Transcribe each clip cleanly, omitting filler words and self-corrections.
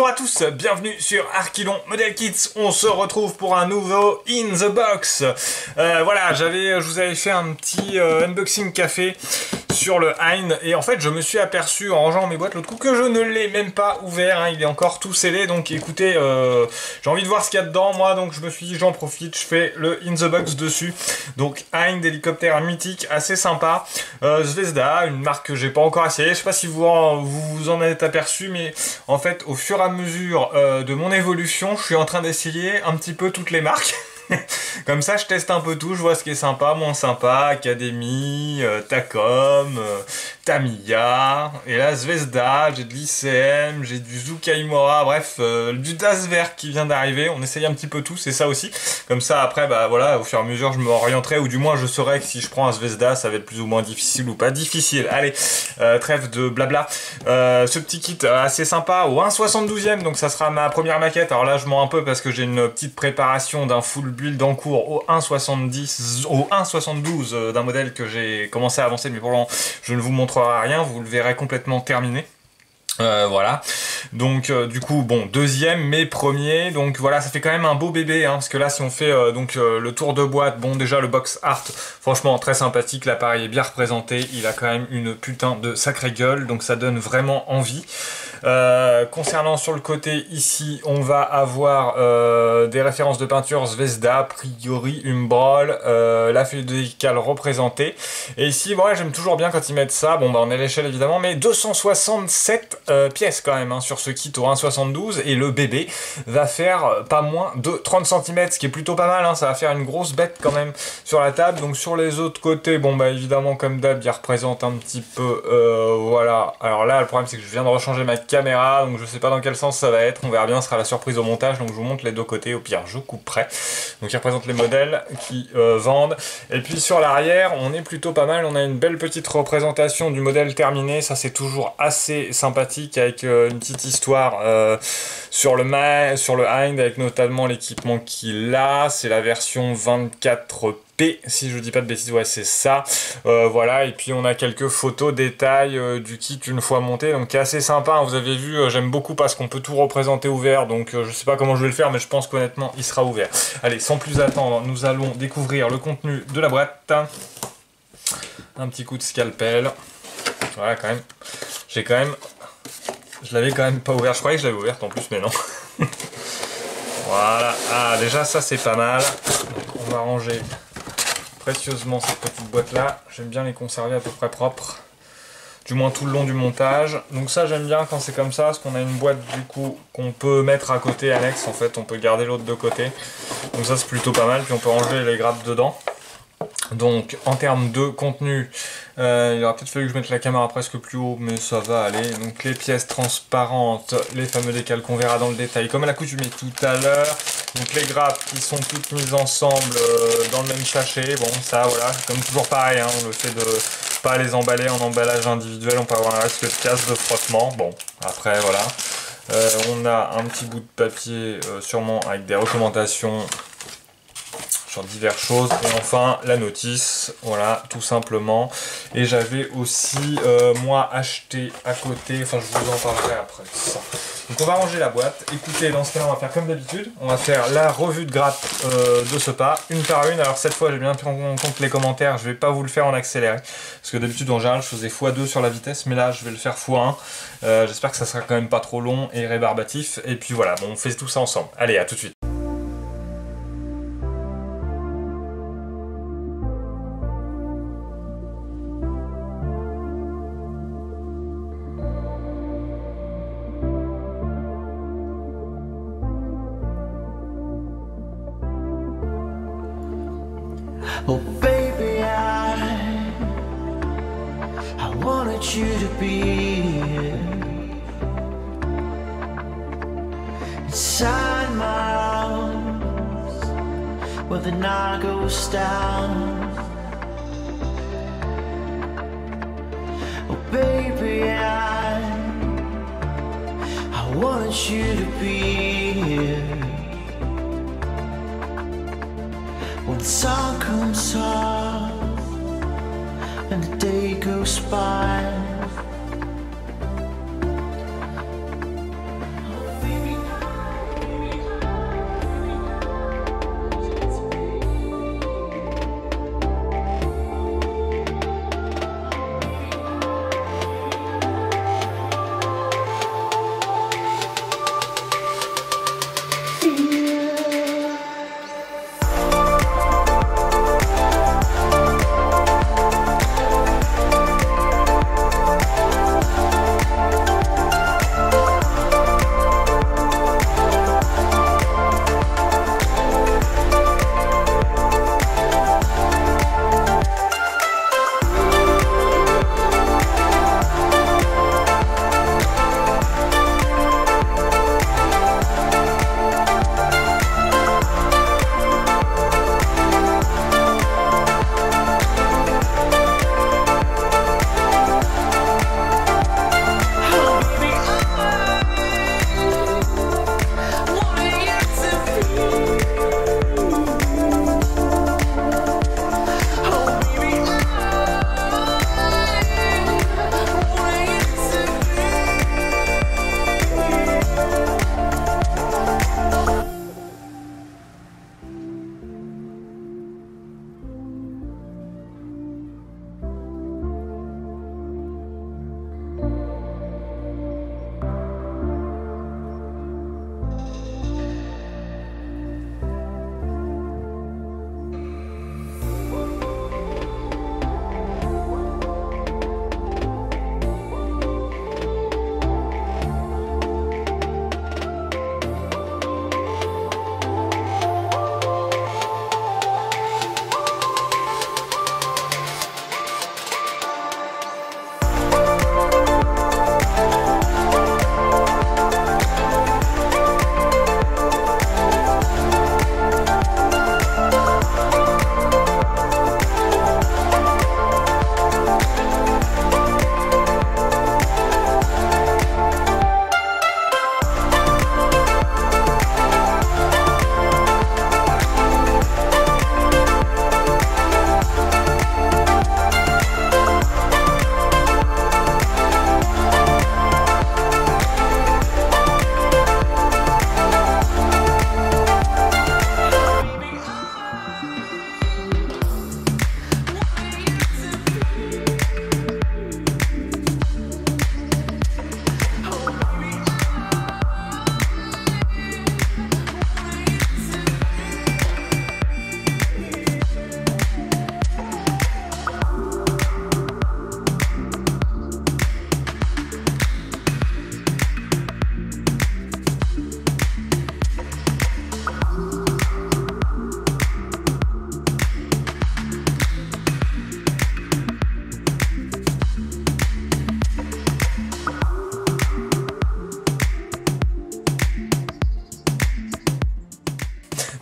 Bonjour à tous, bienvenue sur Archilon Model Kits. On se retrouve pour un nouveau In the Box. Voilà, je vous avais fait un petit unboxing café sur le Hind et en fait je me suis aperçu en rangeant mes boîtes l'autre coup que je ne l'ai même pas ouvert, hein, il est encore tout scellé. Donc écoutez, j'ai envie de voir ce qu'il y a dedans moi, donc je me suis dit j'en profite, je fais le In the Box dessus. Donc Hind, hélicoptère mythique, assez sympa. Zvezda, une marque que j'ai pas encore essayé, je sais pas si vous en êtes aperçu, mais en fait au fur et à mesure de mon évolution, je suis en train d'essayer un petit peu toutes les marques. Comme ça je teste un peu tout, je vois ce qui est sympa, moins sympa, Academy, Takom, Tamiya, et là Zvezda, j'ai de l'ICM, j'ai du Zukaimura, bref, du Daswerk qui vient d'arriver, on essaye un petit peu tout, c'est ça aussi. Comme ça après, bah voilà, au fur et à mesure je m'orienterai, ou du moins je saurai que si je prends un Zvezda, ça va être plus ou moins difficile ou pas difficile. Allez, trêve de blabla. Ce petit kit assez sympa, au 1,72e, donc ça sera ma première maquette. Alors là je mens un peu parce que j'ai une petite préparation d'un full build en cours au 1,70, au 1,72 d'un modèle que j'ai commencé à avancer, mais pour le moment je ne vous montrerai rien, vous le verrez complètement terminé. Voilà, donc du coup bon, deuxième mais premier, donc voilà, ça fait quand même un beau bébé, hein, parce que là si on fait le tour de boîte, bon déjà le box art, franchement très sympathique, l'appareil est bien représenté, il a quand même une putain de sacrée gueule, donc ça donne vraiment envie. Concernant sur le côté ici, on va avoir des références de peinture Zvezda, a priori Umbral, la feuille de décal représentée, et ici voilà, j'aime toujours bien quand ils mettent ça, bon bah on est à l'échelle évidemment, mais 267 pièces quand même, hein, sur ce kit au 1,72, et le bébé va faire pas moins de 30 cm, ce qui est plutôt pas mal, hein, ça va faire une grosse bête quand même sur la table. Donc sur les autres côtés, bon bah évidemment comme d'hab, il représente un petit peu, voilà, alors là le problème c'est que je viens de rechanger ma caméra, donc je sais pas dans quel sens ça va être, on verra bien, ce sera la surprise au montage, donc je vous montre les deux côtés, au pire je couperai. Donc il représente les modèles qui vendent, et puis sur l'arrière on est plutôt pas mal, on a une belle petite représentation du modèle terminé, ça c'est toujours assez sympathique, avec une petite histoire sur le Hind, avec notamment l'équipement qu'il a, c'est la version 24P, si je dis pas de bêtises, ouais c'est ça. Voilà, et puis on a quelques photos détails du kit une fois monté, donc qui est assez sympa, hein, vous avez vu, j'aime beaucoup parce qu'on peut tout représenter ouvert, donc je sais pas comment je vais le faire, mais je pense qu'honnêtement il sera ouvert. Allez, sans plus attendre, nous allons découvrir le contenu de la boîte. Un petit coup de scalpel, voilà, quand même, je l'avais quand même pas ouvert, je croyais que je l'avais ouverte en plus, mais non. Voilà, ah déjà ça c'est pas mal. Donc, on va ranger précieusement cette petite boîte là, j'aime bien les conserver à peu près propres, du moins tout le long du montage. Donc ça j'aime bien quand c'est comme ça, parce qu'on a une boîte du coup qu'on peut mettre à côté annexe, en fait on peut garder l'autre de côté. Donc ça c'est plutôt pas mal, puis on peut ranger les grappes dedans. Donc en termes de contenu, il aurait peut-être fallu que je mette la caméra presque plus haut, mais ça va aller. Donc les pièces transparentes, les fameux décals qu'on verra dans le détail comme à l'accoutumée tout à l'heure. Donc les grappes qui sont toutes mises ensemble dans le même sachet. Bon ça voilà, comme toujours pareil, hein, le fait de pas les emballer en emballage individuel, on peut avoir un risque de casse, de frottement. Bon après voilà, on a un petit bout de papier sûrement avec des recommandations sur diverses choses, et enfin la notice, voilà, tout simplement. Et j'avais aussi moi acheté à côté, enfin je vous en parlerai après ça. Donc on va ranger la boîte. Écoutez, dans ce cas là on va faire comme d'habitude, on va faire la revue de grappe de ce pas, une par une. Alors cette fois j'ai bien pris en compte les commentaires, je vais pas vous le faire en accéléré, parce que d'habitude en général je faisais x2 sur la vitesse, mais là je vais le faire x1. J'espère que ça sera quand même pas trop long et rébarbatif, et puis voilà, bon, on fait tout ça ensemble. Allez, à tout de suite. Oh baby, I wanted you to be here inside my arms where the night goes down. Oh baby, I wanted you to be here when the sun comes up and the day goes by. Oh,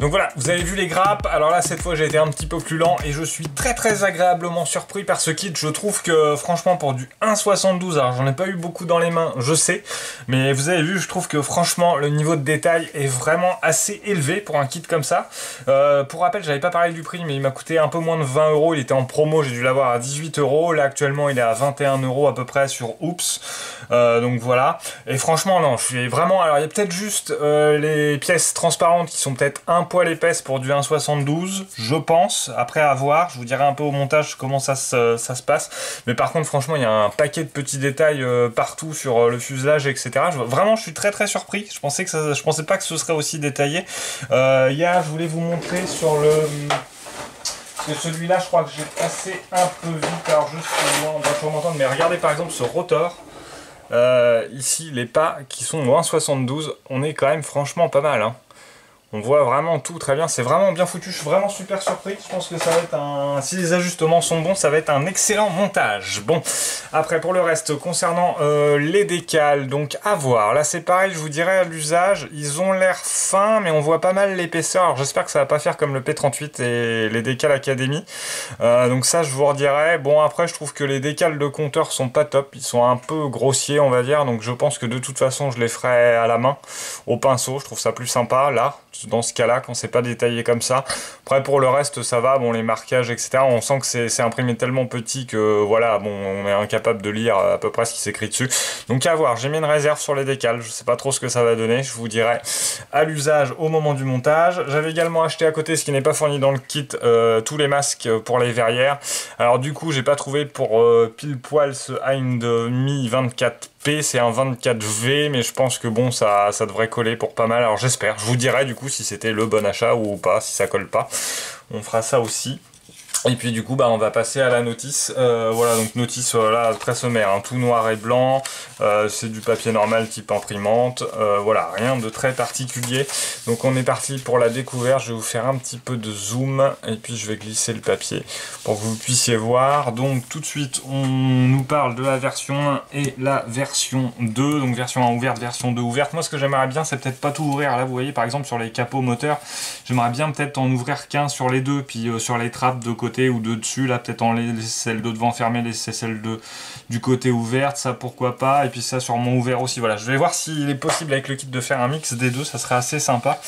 Donc voilà, vous avez vu les grappes. Alors là, cette fois, j'ai été un petit peu plus lent et je suis très agréablement surpris par ce kit. Je trouve que franchement, pour du 1,72, alors j'en ai pas eu beaucoup dans les mains, je sais, mais vous avez vu, je trouve que franchement, le niveau de détail est vraiment assez élevé pour un kit comme ça. Pour rappel, j'avais pas parlé du prix, mais il m'a coûté un peu moins de 20 €. Il était en promo, j'ai dû l'avoir à 18 €. Là, actuellement, il est à 21 € à peu près sur Oops. Donc voilà. Et franchement, non, je suis vraiment... Alors, il y a peut-être juste les pièces transparentes qui sont peut-être un poil épaisses pour du 1,72, je pense. Après, à voir. Je vous dirai un peu au montage comment ça se passe. Mais par contre, franchement, il y a un paquet de petits détails partout sur le fuselage, etc. Vraiment, je suis très surpris. Je pensais pas que ce serait aussi détaillé. Je voulais vous montrer sur le... Parce que celui-là, je crois que j'ai passé un peu vite. Alors, juste on va toujours m'entendre. Mais regardez par exemple ce rotor. Ici, les pas qui sont au 1,72, on est quand même franchement pas mal. Hein. On voit vraiment tout très bien, c'est vraiment bien foutu, je suis vraiment super surpris. Je pense que ça va être un... Si les ajustements sont bons, ça va être un excellent montage. Bon, après pour le reste, concernant les décals, donc à voir. Là c'est pareil, je vous dirais à l'usage, ils ont l'air fins, mais on voit pas mal l'épaisseur. Alors j'espère que ça va pas faire comme le P38 et les décals Academy. Donc ça je vous redirai. Bon après je trouve que les décals de compteur sont pas top, ils sont un peu grossiers on va dire. Donc je pense que de toute façon je les ferai à la main, au pinceau, je trouve ça plus sympa là. Dans ce cas-là, quand c'est pas détaillé comme ça. Après, pour le reste, ça va. Bon, les marquages, etc. On sent que c'est imprimé tellement petit que, voilà, bon, on est incapable de lire à peu près ce qui s'écrit dessus. Donc, à voir. J'ai mis une réserve sur les décals. Je sais pas trop ce que ça va donner. Je vous dirai à l'usage au moment du montage. J'avais également acheté à côté, ce qui n'est pas fourni dans le kit, tous les masques pour les verrières. Alors, du coup, j'ai pas trouvé pour pile poil ce Hind Mi 24P, c'est un 24V, mais je pense que bon, ça devrait coller pour pas mal. Alors j'espère, je vous dirai du coup si c'était le bon achat ou pas, si ça colle pas. On fera ça aussi. Et puis du coup bah on va passer à la notice. Voilà, donc notice là très sommaire, hein, tout noir et blanc, c'est du papier normal type imprimante, voilà, rien de très particulier. Donc on est parti pour la découverte. Je vais vous faire un petit peu de zoom et puis je vais glisser le papier pour que vous puissiez voir. Donc tout de suite on nous parle de la version 1 et la version 2, donc version 1 ouverte, version 2 ouverte. Moi ce que j'aimerais bien c'est peut-être pas tout ouvrir. Là vous voyez par exemple sur les capots moteurs, j'aimerais bien peut-être en ouvrir qu'un sur les deux, puis sur les trappes de côté ou de dessus, là peut-être en laisser celle de devant fermée, laisser celle du côté ouverte, ça pourquoi pas, et puis ça sûrement ouvert aussi. Voilà, je vais voir s'il est possible avec le kit de faire un mix des deux, ça serait assez sympa.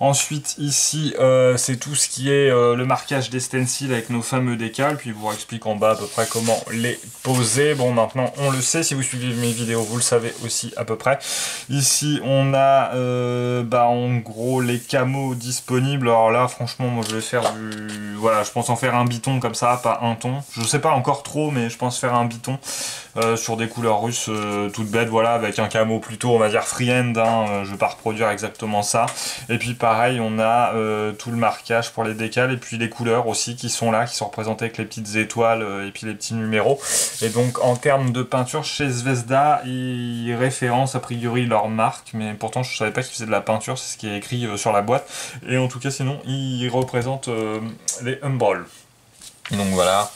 Ensuite ici c'est tout ce qui est le marquage des stencils avec nos fameux décals, puis je vous explique en bas à peu près comment les poser. Bon maintenant on le sait, si vous suivez mes vidéos vous le savez aussi à peu près. Ici on a en gros les camos disponibles. Alors là franchement moi je vais faire du... Voilà, je pense en faire un biton comme ça, pas un ton. Je sais pas encore trop, mais je pense faire un biton sur des couleurs russes toutes bêtes, voilà, avec un camo plutôt, on va dire free-end, hein, je vais pas reproduire exactement ça. Et puis pareil, on a tout le marquage pour les décals, et puis les couleurs aussi qui sont là, qui sont représentées avec les petites étoiles et puis les petits numéros. Et donc en termes de peinture, chez Zvezda, ils référencent a priori leur marque, mais pourtant je savais pas qu'ils faisaient de la peinture, c'est ce qui est écrit sur la boîte. Et en tout cas sinon, ils représentent les Humbrol. Donc voilà,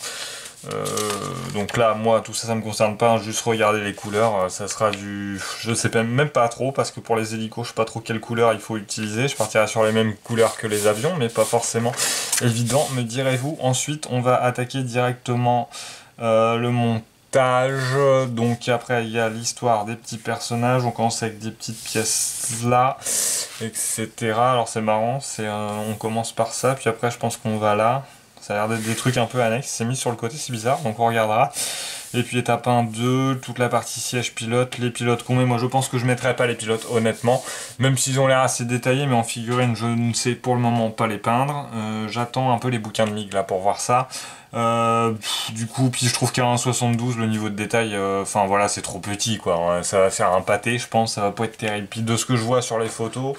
donc là moi tout ça ça me concerne pas, hein, juste regarder les couleurs, ça sera du... Je sais même pas trop, parce que pour les hélicos je sais pas trop quelle couleur il faut utiliser, je partirai sur les mêmes couleurs que les avions, mais pas forcément évident, me direz-vous. Ensuite on va attaquer directement le montage. Donc après il y a l'histoire des petits personnages, on commence avec des petites pièces là, etc. Alors c'est marrant, on commence par ça, puis après je pense qu'on va là. Ça a l'air d'être des trucs un peu annexes, c'est mis sur le côté, c'est bizarre, donc on regardera. Et puis étape 1, 2, toute la partie siège pilote, les pilotes qu'on met. Moi je pense que je mettrai pas les pilotes honnêtement, même s'ils ont l'air assez détaillés, mais en figurine je ne sais pour le moment pas les peindre. J'attends un peu les bouquins de MIG là pour voir ça. Du coup, puis je trouve qu'à 1,72 le niveau de détail, enfin voilà, c'est trop petit quoi, hein. Ça va faire un pâté je pense, ça va pas être terrible. Puis de ce que je vois sur les photos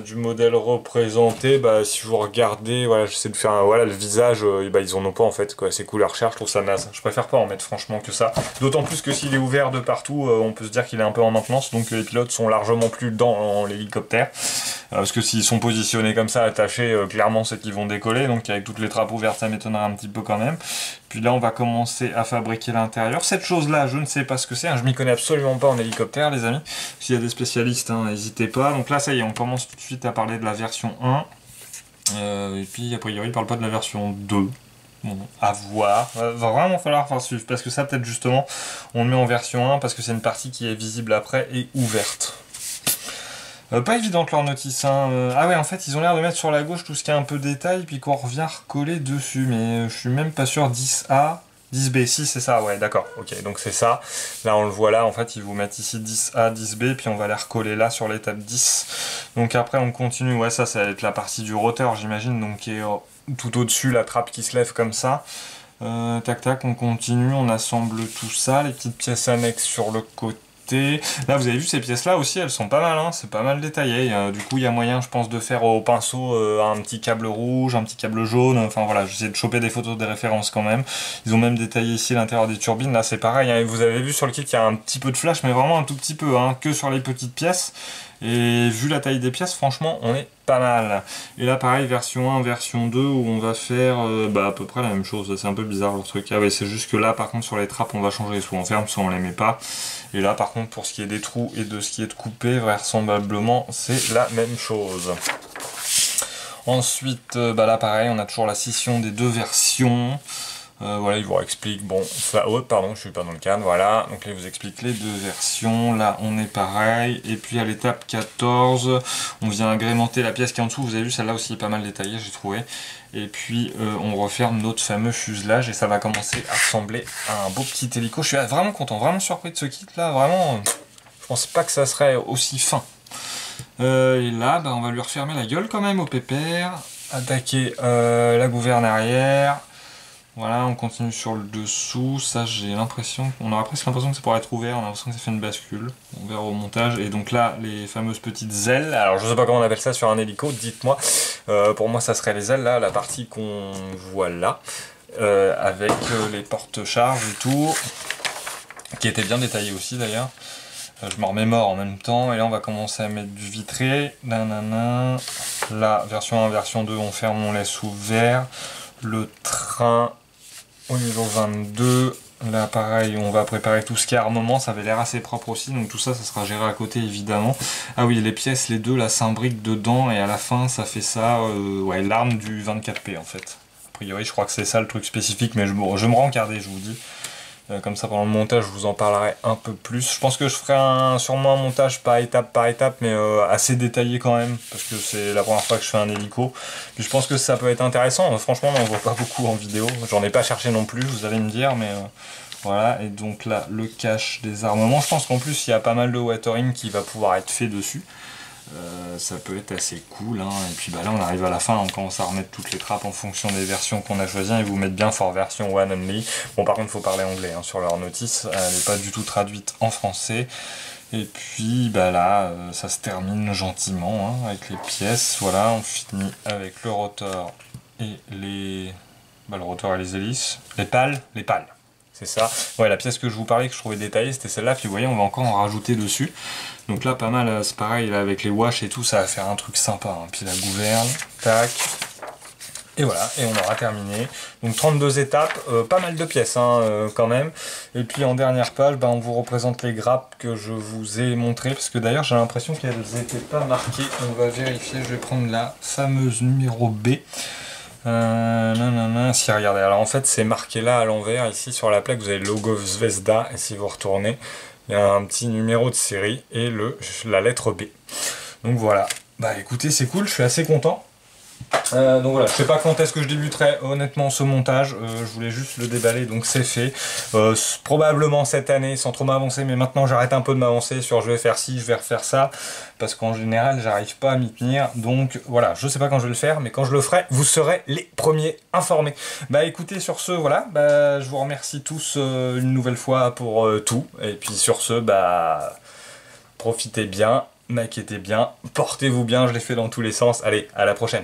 du modèle représenté, bah, si vous regardez, voilà, j'essaie de faire voilà, le visage, ils en ont pas en fait, quoi, ces couleurs chères, je trouve ça naze. Je préfère pas en mettre franchement que ça, d'autant plus que s'il est ouvert de partout, on peut se dire qu'il est un peu en maintenance, donc les pilotes sont largement plus dans l'hélicoptère, parce que s'ils sont positionnés comme ça, attachés, clairement c'est qu'ils vont décoller, donc avec toutes les trappes ouvertes ça m'étonnerait un petit peu quand même. Puis là on va commencer à fabriquer l'intérieur. Cette chose là je ne sais pas ce que c'est, hein. Je m'y connais absolument pas en hélicoptère les amis. S'il y a des spécialistes, hein, n'hésitez pas. Donc là ça y est, on commence tout de suite à parler de la version 1. Et puis a priori il parle pas de la version 2. Bon, à voir. Va vraiment falloir faire suivre, parce que ça peut-être justement on le met en version 1 parce que c'est une partie qui est visible après et ouverte. Pas évidente leur notice, hein. Ah ouais, en fait ils ont l'air de mettre sur la gauche tout ce qui est un peu détail puis qu'on revient recoller dessus, mais je suis même pas sûr. 10A, 10B, si c'est ça, ouais d'accord, ok, donc c'est ça. Là on le voit là, en fait ils vous mettent ici 10A, 10B, puis on va les recoller là sur l'étape 10. Donc après on continue, ouais ça va être la partie du rotor j'imagine, donc qui est tout au-dessus, la trappe qui se lève comme ça. Tac tac, on continue, on assemble tout ça, les petites pièces annexes sur le côté. Là vous avez vu ces pièces là aussi, elles sont pas mal, hein, c'est pas mal détaillé. Du coup il y a moyen je pense de faire au pinceau un petit câble rouge, un petit câble jaune, enfin voilà, j'essaie de choper des photos des références quand même. Ils ont même détaillé ici l'intérieur des turbines, là c'est pareil, hein, vous avez vu sur le kit il y a un petit peu de flash, mais vraiment un tout petit peu, hein, que sur les petites pièces. Et vu la taille des pièces, franchement, on est pas mal. Et là, pareil, version 1, version 2, où on va faire à peu près la même chose. C'est un peu bizarre leur truc. Ah ouais, c'est juste que là, par contre, sur les trappes, on va changer. Soit on ferme, soit on les met pas. Et là, par contre, pour ce qui est des trous et de ce qui est de coupé, vraisemblablement, c'est la même chose. Ensuite, là, pareil, on a toujours la scission des deux versions. Voilà, il vous explique, bon, ça, oh, pardon, je suis pas dans le cadre, voilà, donc là il vous explique les deux versions, là on est pareil, et puis à l'étape 14, on vient agrémenter la pièce qui est en dessous, vous avez vu, celle-là aussi est pas mal détaillée, j'ai trouvé, et puis on referme notre fameux fuselage, et ça va commencer à ressembler à un beau petit hélico. Je suis vraiment content, vraiment surpris de ce kit là, vraiment, je pensais pas que ça serait aussi fin. Et là, on va lui refermer la gueule quand même au pépère, attaquer la gouverne arrière. Voilà, on continue sur le dessous. Ça, j'ai l'impression, on aura presque l'impression que ça pourrait être ouvert. On a l'impression que ça fait une bascule. On verra au montage. Et donc là, les fameuses petites ailes. Alors, je sais pas comment on appelle ça sur un hélico. Dites-moi. Pour moi, ça serait les ailes là, la partie qu'on voit là, avec les porte-charges et tout, qui était bien détaillé aussi d'ailleurs. Je me remémore en même temps. Et là, on va commencer à mettre du vitré. Nanana. Là, version 1, version 2, on ferme, on laisse ouvert. Le train au niveau 22, là pareil, on va préparer tout ce qui est armement, ça avait l'air assez propre aussi, donc tout ça, ça sera géré à côté évidemment. Ah oui, les pièces, les deux, là, s'imbriquent dedans, et à la fin, ça fait ça, ouais, l'arme du 24P en fait. A priori, je crois que c'est ça le truc spécifique, mais je me rends regarder, je vous dis. Comme ça, pendant le montage, je vous en parlerai un peu plus. Je pense que je ferai sûrement un montage par étape, mais assez détaillé quand même, parce que c'est la première fois que je fais un hélico. Puis je pense que ça peut être intéressant. Franchement, on n'en voit pas beaucoup en vidéo. J'en ai pas cherché non plus, vous allez me dire, mais voilà. Et donc là, le cache des armements. Je pense qu'en plus, il y a pas mal de watering qui va pouvoir être fait dessus. Ça peut être assez cool, hein. Et puis là on arrive à la fin, on commence à remettre toutes les trappes en fonction des versions qu'on a choisies, et vous mettre bien for version one only. Bon, par contre il faut parler anglais, hein, sur leur notice, elle n'est pas du tout traduite en français. Et puis là ça se termine gentiment, hein, avec les pièces. Voilà, on finit avec le rotor et les... le rotor et les hélices, les pales. C'est ça. Ouais, la pièce que je vous parlais, que je trouvais détaillée, c'était celle-là. Puis vous voyez, on va encore en rajouter dessus. Donc là, pas mal, c'est pareil, là, avec les wash et tout, ça va faire un truc sympa, hein. Puis la gouverne, tac. Et voilà, et on aura terminé. Donc 32 étapes, pas mal de pièces, hein, quand même. Et puis en dernière page, on vous représente les grappes que je vous ai montrées. Parce que d'ailleurs, j'ai l'impression qu'elles n'étaient pas marquées. On va vérifier, je vais prendre la fameuse numéro B. Si, regardez, alors en fait c'est marqué là à l'envers, ici sur la plaque vous avez le logo Zvezda, et si vous retournez il y a un petit numéro de série et la lettre B. Donc voilà, écoutez, c'est cool, je suis assez content. Donc voilà, je sais pas quand est-ce que je débuterai honnêtement ce montage, je voulais juste le déballer, donc c'est fait. Probablement cette année sans trop m'avancer, mais maintenant j'arrête un peu de m'avancer sur je vais faire ci, je vais refaire ça, parce qu'en général j'arrive pas à m'y tenir. Donc voilà, je sais pas quand je vais le faire, mais quand je le ferai, vous serez les premiers informés. Écoutez, sur ce, voilà, je vous remercie tous une nouvelle fois pour tout, et puis sur ce, profitez bien, maquettez bien, portez-vous bien, je l'ai fait dans tous les sens. Allez, à la prochaine.